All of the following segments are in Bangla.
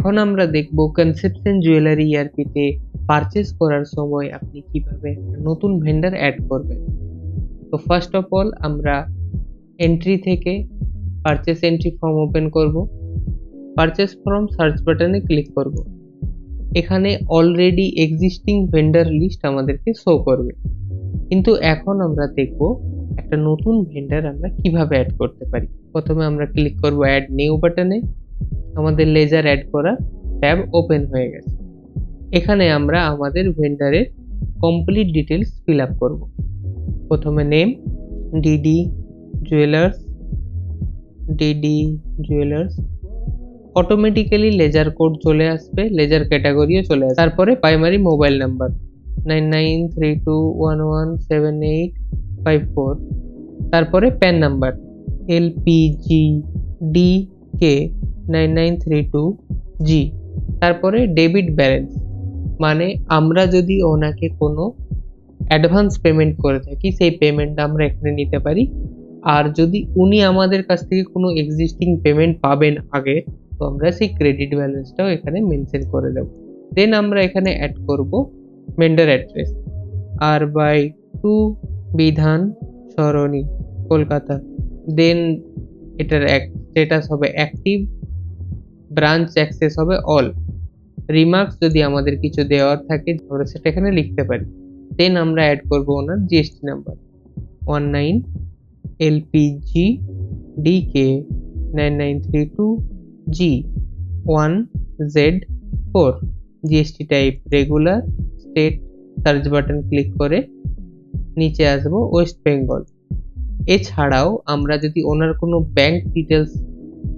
এখন আমরা দেখব কনসেপশন জুয়েলারি ইআরপিতে পারচেস করার সময় আপনি কিভাবে নতুন ভেন্ডার অ্যাড করবেন। তো ফার্স্ট অফ অল আমরা এন্ট্রি থেকে পারচেস এন্ট্রি ফর্ম ওপেন করব। পারচেস ফর্ম সার্চ বাটনে ক্লিক করব। এখানে অলরেডি এক্সিস্টিং ভেন্ডার লিস্ট আমাদেরকে শো করবে, কিন্তু এখন আমরা দেখব একটা নতুন ভেন্ডার আমরা কিভাবে অ্যাড করতে পারি। প্রথমে আমরা ক্লিক করব অ্যাড নিউ বাটনে। আমাদের লেজার অ্যাড করা ট্যাব ওপেন হয়ে গেছে। এখানে আমরা আমাদের ভেন্ডারের কমপ্লিট ডিটেলস ফিল আপ করব। প্রথমে name DD jewellers, automatically ledger code চলে আসবে, লেজার ক্যাটাগরিও চলে আসবে। তারপরে প্রাইমারি মোবাইল নাম্বার 9932117854, তারপরে প্যান নাম্বার LPGDK9932G, তারপরে ডেবিট ব্যালেন্স, মানে আমরা যদি ওনাকে কোনো অ্যাডভান্স পেমেন্ট করে থাকি সেই পেমেন্ট আমরা এখানে নিতে পারি। আর যদি উনি আমাদের কাছ থেকে কোনো এক্সিস্টিং পেমেন্ট পাবেন আগে, তো আমরা সেই ক্রেডিট ব্যালেন্সটাও এখানে মেনশন করে দেব। দেন আমরা এখানে অ্যাড করব ভেন্ডার অ্যাড্রেস R/2 বিধান সরণি কলকাতা। দেন এটার স্ট্যাটাস হবে অ্যাক্টিভ, ব্রাঞ্চ অ্যাক্সেস হবে অল। রিমার্কস যদি আমাদের কিছু দেওয়ার থাকে আমরা সেটা এখানে লিখতে পারি। দেন আমরা অ্যাড করব ওনার GST number 19 LPGDK9932G 1Z4, GST type regular, state, search button click করে নিচে আসবো ওয়েস্ট বেঙ্গল। এছাড়াও আমরা যদি ওনার কোনো ব্যাংক ডিটেলস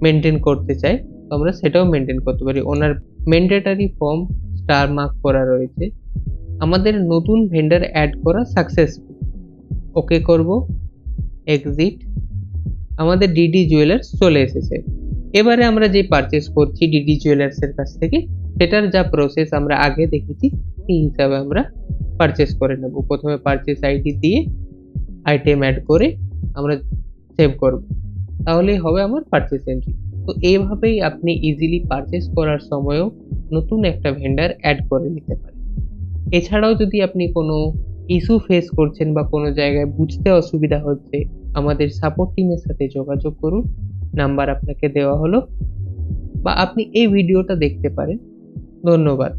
মেনটেন করতে চাই তো আমরা সেটাও মেনটেন করতে পারি। ওনার ম্যান্ডেটরি ফর্ম স্টার মার্ক করা রয়েছে। আমাদের নতুন ভেন্ডার অ্যাড করা সাকসেসফুল। ওকে করব, এক্সিট। আমাদের ডিডি জুয়েলার্স চলে এসেছে। এবারে আমরা যে পারচেস করছি ডিডি জুয়েলার্সের কাছ থেকে সেটার যা প্রসেস আমরা আগে দেখেছি সেই হিসাবে আমরা পারচেস করে নেব। প্রথমে পারচেস আইডি দিয়ে আইটেম অ্যাড করে আমরা সেভ করব, তাহলেই হবে আমার পারচেস এন্ট্রি। তো এইভাবেই আপনি ইজিলি পারচেস করার সময়ও নতুন একটা ভেন্ডার অ্যাড করে নিতে পারেন। এছাড়াও যদি আপনি কোনো ইস্যু ফেস করছেন বা কোনো জায়গায় বুঝতে অসুবিধা হচ্ছে, আমাদের সাপোর্ট টিমের সাথে যোগাযোগ করুন। নাম্বার আপনাকে দেওয়া হলো, বা আপনি এই ভিডিওটা দেখতে পারেন। ধন্যবাদ।